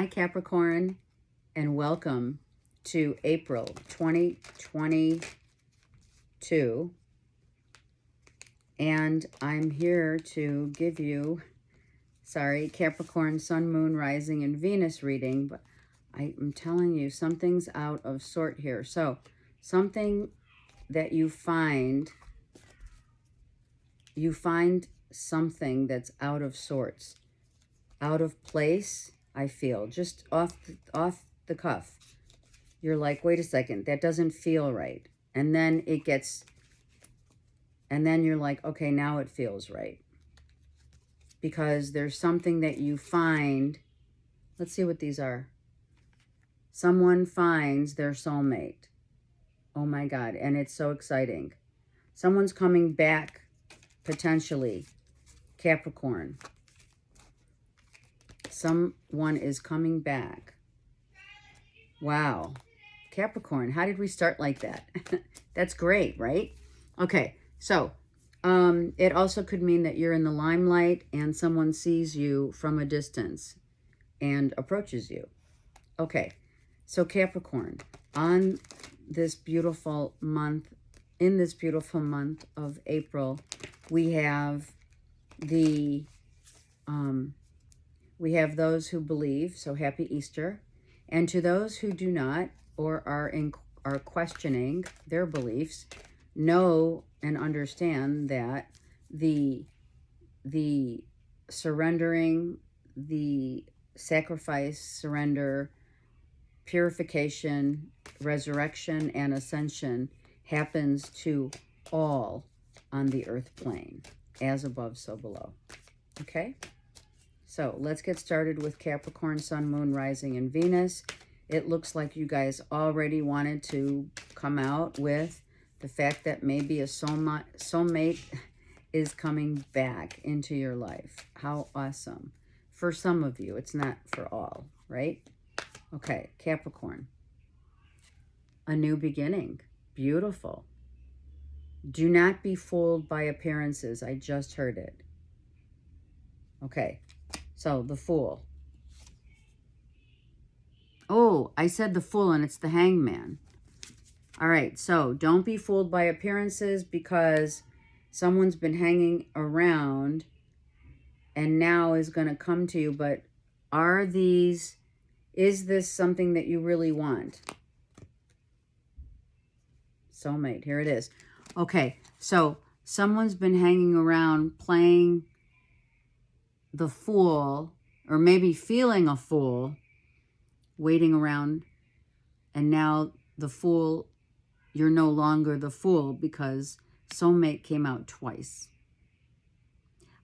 Hi, Capricorn, and welcome to April 2022. And I'm here to give you, Capricorn, Sun, Moon, Rising, and Venus reading. But I'm telling you, something's out of sort here. So, something that you find something that's out of sorts, out of place. I feel just off the cuff. You're like, wait a second, that doesn't feel right. And then you're like, okay, now it feels right. Because there's something that you find. Let's see what these are. Someone finds their soulmate. Oh my God, and it's so exciting. Someone's coming back, potentially, Capricorn. Someone is coming back. Wow. Capricorn, how did we start like that? That's great, right? Okay, so it also could mean that you're in the limelight and someone sees you from a distance and approaches you. Okay, so Capricorn, on this beautiful month, in this beautiful month of April, we have those who believe, so happy Easter. And to those who do not or are questioning their beliefs, know and understand that the surrendering, the sacrifice, surrender, purification, resurrection, and ascension happens to all on the earth plane, as above, so below. Okay? So let's get started with Capricorn, Sun, Moon, Rising, and Venus. It looks like you guys already wanted to come out with the fact that maybe a soulmate is coming back into your life. How awesome. For some of you, it's not for all, right? Okay, Capricorn. A new beginning. Beautiful. Do not be fooled by appearances. I just heard it. Okay. So, the Fool. Oh, I said the Fool, and it's the Hangman. All right, so don't be fooled by appearances because someone's been hanging around and now is going to come to you. But is this something that you really want? Soulmate, here it is. Okay, so someone's been hanging around playing the fool, or maybe feeling a fool, waiting around, and now the fool, you're no longer the fool because soulmate came out twice.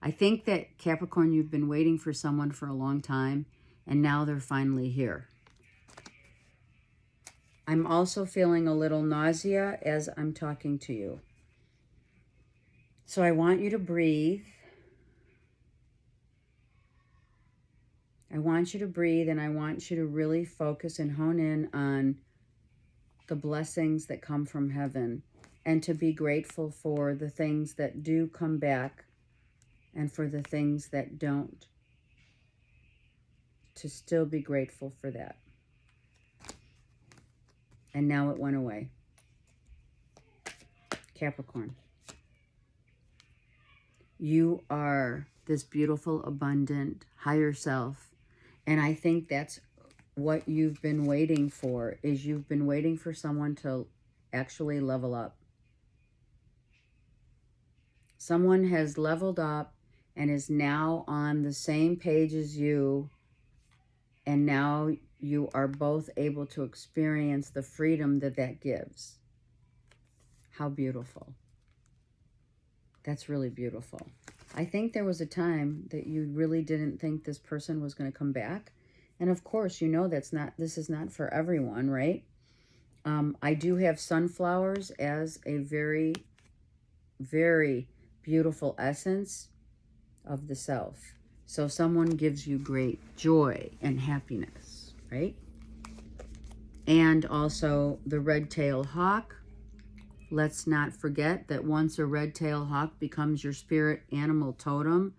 I think that, Capricorn, you've been waiting for someone for a long time, and now they're finally here. I'm also feeling a little nausea as I'm talking to you. So I want you to breathe. I want you to breathe, and I want you to really focus and hone in on the blessings that come from heaven and to be grateful for the things that do come back and for the things that don't. To still be grateful for that. And now it went away. Capricorn. You are this beautiful, abundant, higher self. And I think that's what you've been waiting for, is you've been waiting for someone to actually level up. Someone has leveled up and is now on the same page as you. And now you are both able to experience the freedom that gives. How beautiful. That's really beautiful. I think there was a time that you really didn't think this person was going to come back. And of course, you know this is not for everyone, right? I do have sunflowers as a very, very beautiful essence of the self. So someone gives you great joy and happiness, right? And also the red-tailed hawk. Let's not forget that once a red-tailed hawk becomes your spirit animal totem,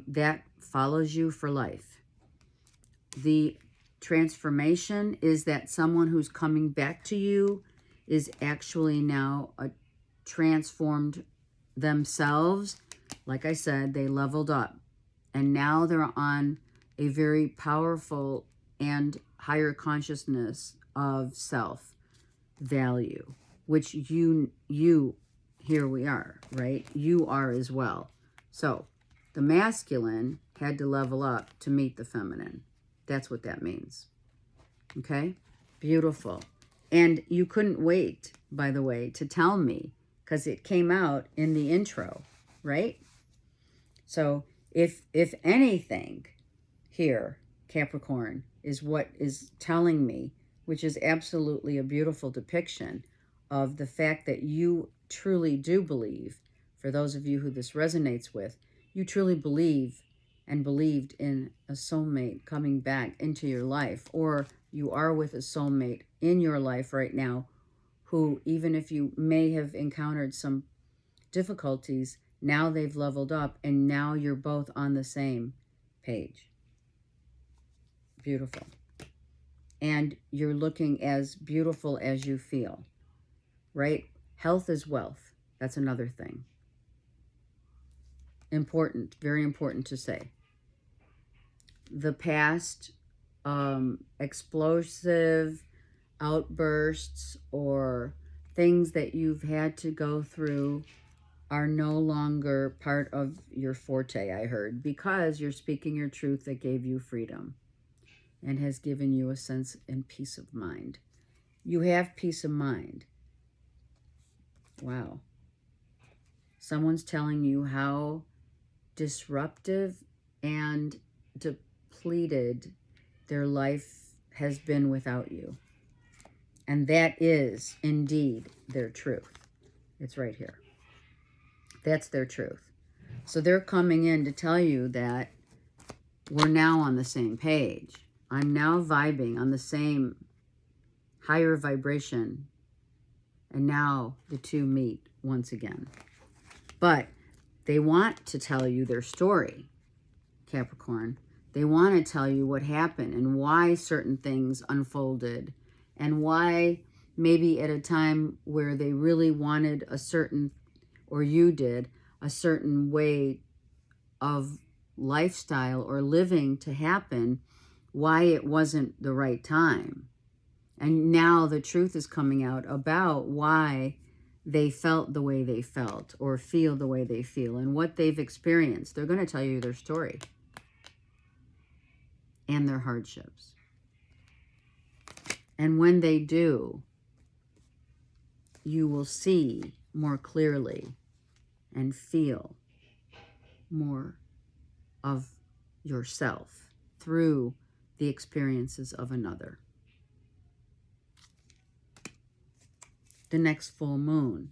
that follows you for life. the transformation is that someone who's coming back to you is actually now a transformed themselves. Like I said, they leveled up. And now they're on a very powerful and higher consciousness of self-value, which you, here we are, right? You are as well. So the masculine had to level up to meet the feminine. That's what that means. Okay? Beautiful. And you couldn't wait, by the way, to tell me, because it came out in the intro, right? So if anything here, Capricorn, is what is telling me, which is absolutely a beautiful depiction of the fact that you truly do believe, for those of you who this resonates with, you truly believe and believed in a soulmate coming back into your life, or you are with a soulmate in your life right now who, even if you may have encountered some difficulties, now they've leveled up and now you're both on the same page. Beautiful. And you're looking as beautiful as you feel, right? Health is wealth. That's another thing. Important, very important to say. The past explosive outbursts or things that you've had to go through are no longer part of your forte, I heard, because you're speaking your truth that gave you freedom and has given you a sense and peace of mind. You have peace of mind. Wow. Someone's telling you how disruptive and depleted their life has been without you. And that is indeed their truth. It's right here. That's their truth. So they're coming in to tell you that we're now on the same page. I'm now vibing on the same higher vibration. And now the two meet once again. But they want to tell you their story, Capricorn. They want to tell you what happened and why certain things unfolded and why maybe at a time where they really wanted a certain, or you did, a certain way of lifestyle or living to happen, why it wasn't the right time. And now the truth is coming out about why they felt the way they felt or feel the way they feel and what they've experienced. They're going to tell you their story and their hardships. And when they do, you will see more clearly and feel more of yourself through the experiences of another. The next full moon,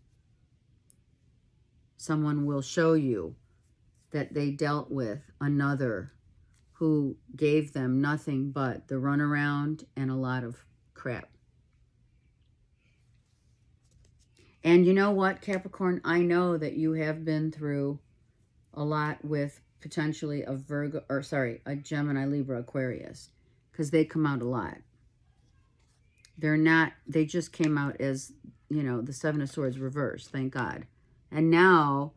someone will show you that they dealt with another who gave them nothing but the runaround and a lot of crap. And you know what, Capricorn? I know that you have been through a lot with potentially a a Gemini, Libra, Aquarius, because they come out a lot. They're not, they just came out as, you know, the Seven of Swords reversed, thank God. And now,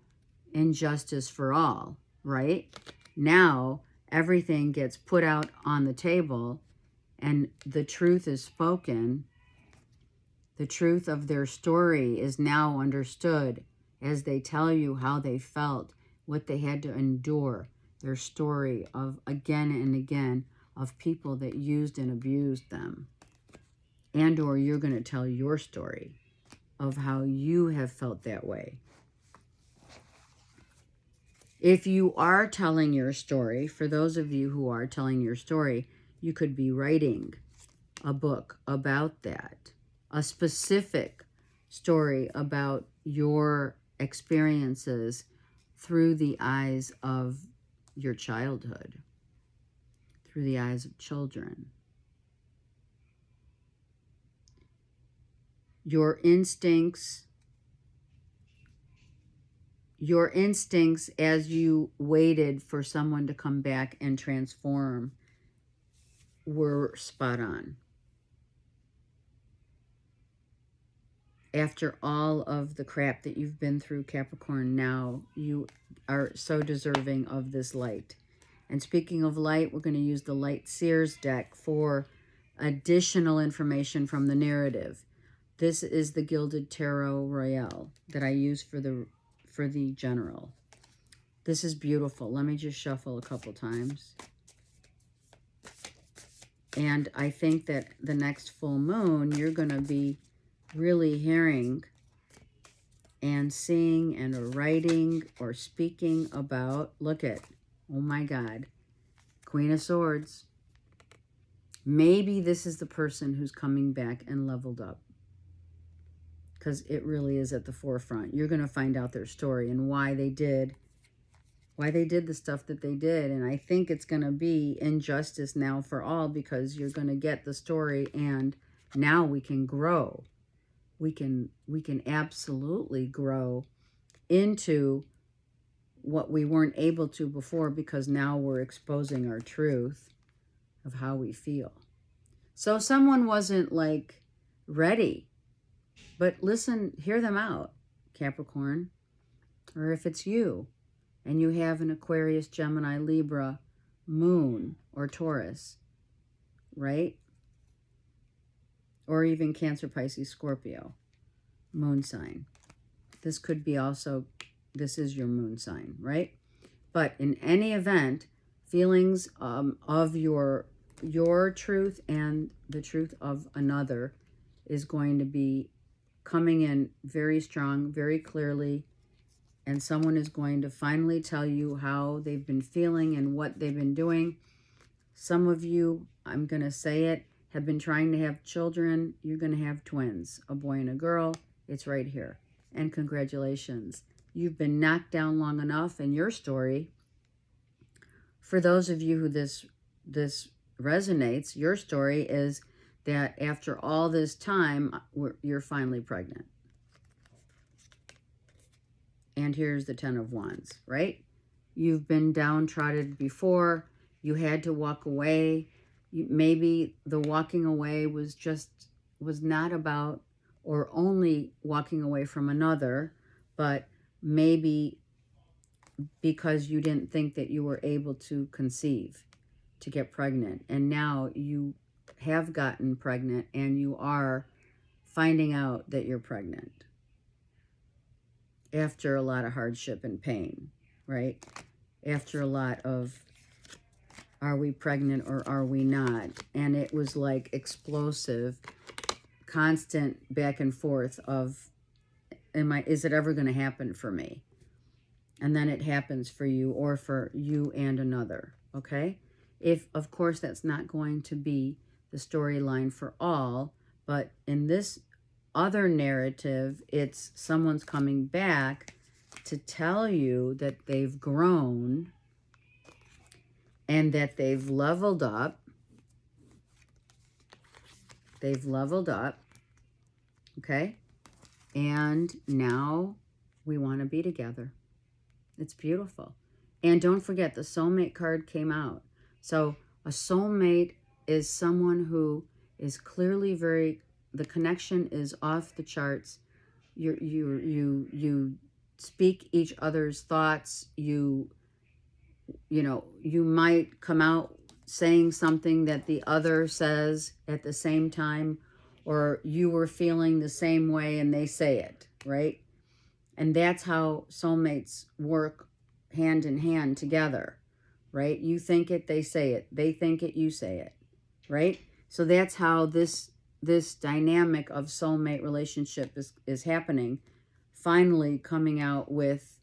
injustice for all, right? Now, everything gets put out on the table and the truth is spoken. The truth of their story is now understood as they tell you how they felt, what they had to endure, their story of again and again of people that used and abused them. And or you're going to tell your story of how you have felt that way. If you are telling your story, for those of you who are telling your story, you could be writing a book about that. A specific story about your experiences through the eyes of your childhood, through the eyes of children. Your instincts as you waited for someone to come back and transform were spot on. After all of the crap that you've been through, Capricorn, now you are so deserving of this light. And speaking of light, we're going to use the Light Seers deck for additional information from the narrative. This is the Gilded Tarot Royale that I use for the general. This is beautiful. Let me just shuffle a couple times. And I think that the next full moon, you're going to be really hearing and seeing and writing or speaking about, look at, oh my God, Queen of Swords. Maybe this is the person who's coming back and leveled up, because it really is at the forefront. You're going to find out their story and why they did the stuff that they did. And I think it's going to be injustice now for all, because you're going to get the story, and now we can grow. We can absolutely grow into what we weren't able to before, because now we're exposing our truth of how we feel. So someone wasn't like ready, but listen, hear them out, Capricorn. Or if it's you and you have an Aquarius, Gemini, Libra, Moon, or Taurus, right? Or even Cancer, Pisces, Scorpio, moon sign. This could be also, this is your moon sign, right? But in any event, feelings of your truth and the truth of another is going to be coming in very strong, very clearly, and someone is going to finally tell you how they've been feeling and what they've been doing. Some of you, I'm going to say it, have been trying to have children. You're going to have twins, a boy and a girl. It's right here. And congratulations. You've been knocked down long enough in your story. For those of you who this resonates, your story is that after all this time, you're finally pregnant. And here's the 10 of Wands, right? You've been downtrodden before. You had to walk away. Maybe the walking away was not about or only walking away from another, but maybe because you didn't think that you were able to conceive, to get pregnant. And now you have gotten pregnant and you are finding out that you're pregnant after a lot of hardship and pain, right? After a lot of, are we pregnant or are we not? And it was like explosive, constant back and forth of, is it ever going to happen for me? And then it happens for you, or for you and another, okay? If, of course, that's not going to be the storyline for all, but in this other narrative, it's someone's coming back to tell you that they've grown and that they've leveled up. They've leveled up, okay? And now we want to be together. It's beautiful. And don't forget, the soulmate card came out. So a soulmate is someone who is clearly the connection is off the charts. You speak each other's thoughts. You might come out saying something that the other says at the same time, or you were feeling the same way and they say it, right? And that's how soulmates work hand in hand together, right? You think it, they say it. They think it, you say it, right? So that's how this dynamic of soulmate relationship is happening, finally coming out with,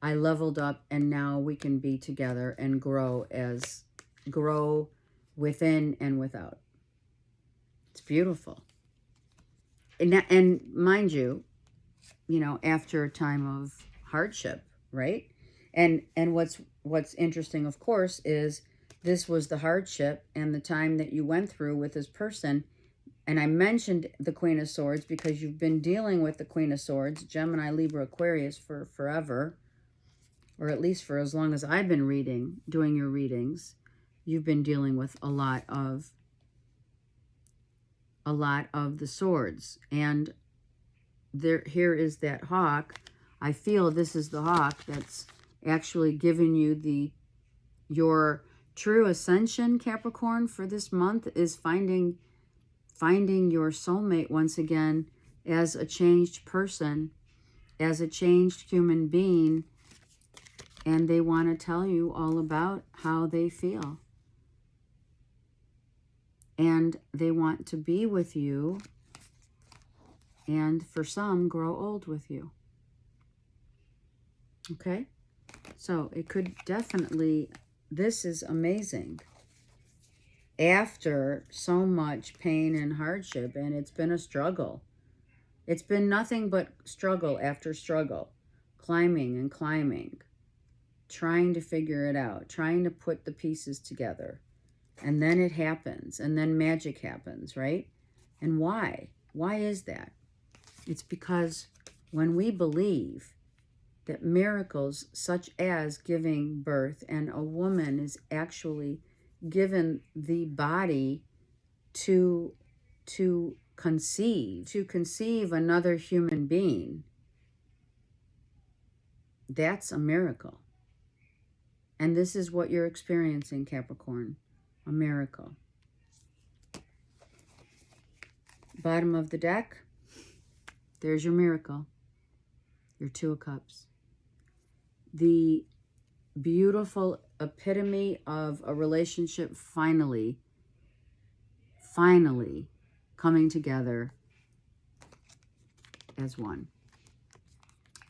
I leveled up and now we can be together and grow within and without. It's beautiful. And mind you, after a time of hardship, right? And what's interesting, of course, is this was the hardship and the time that you went through with this person. And I mentioned the Queen of Swords because you've been dealing with the Queen of Swords, Gemini, Libra, Aquarius, for forever, or at least for as long as I've been doing your readings. you've been dealing with a lot of the swords. And here is that hawk. I feel this is the hawk that's actually giving you your true ascension, Capricorn, for this month is finding your soulmate once again as a changed person, as a changed human being, and they want to tell you all about how they feel. And they want to be with you, and for some, grow old with you. Okay? So it could definitely, this is amazing. After so much pain and hardship, and it's been a struggle. It's been nothing but struggle after struggle. Climbing and climbing. Trying to figure it out. Trying to put the pieces together. And then it happens. And then magic happens, right? And why? Why is that? It's because when we believe that miracles such as giving birth, and a woman is actually given the body to conceive another human being, that's a miracle. And this is what you're experiencing, Capricorn, a miracle. Bottom of the deck, there's your miracle, your Two of Cups. The beautiful epitome of a relationship finally coming together as one.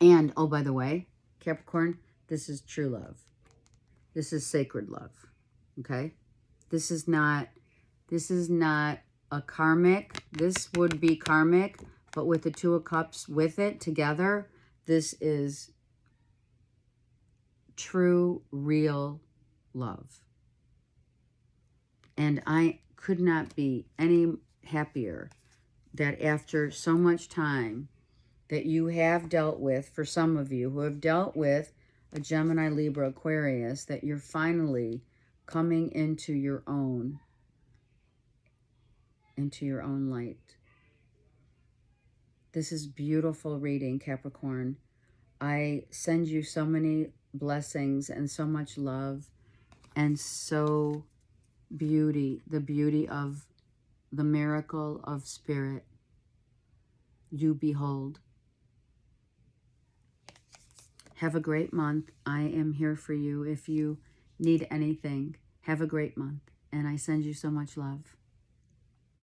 And, oh, by the way, Capricorn, this is true love. This is sacred love, okay? This is not a karmic. This would be karmic, but with the Two of Cups with it together, this is true, real love. And I could not be any happier that after so much time that you have dealt with, for some of you who have dealt with a Gemini, Libra, Aquarius, that you're finally coming into your own light. This is beautiful reading, Capricorn. I send you so many blessings and so much love, and so the beauty of the miracle of spirit you behold. Have a great month. I am here for you if you need anything. Have a great month, and I send you so much love.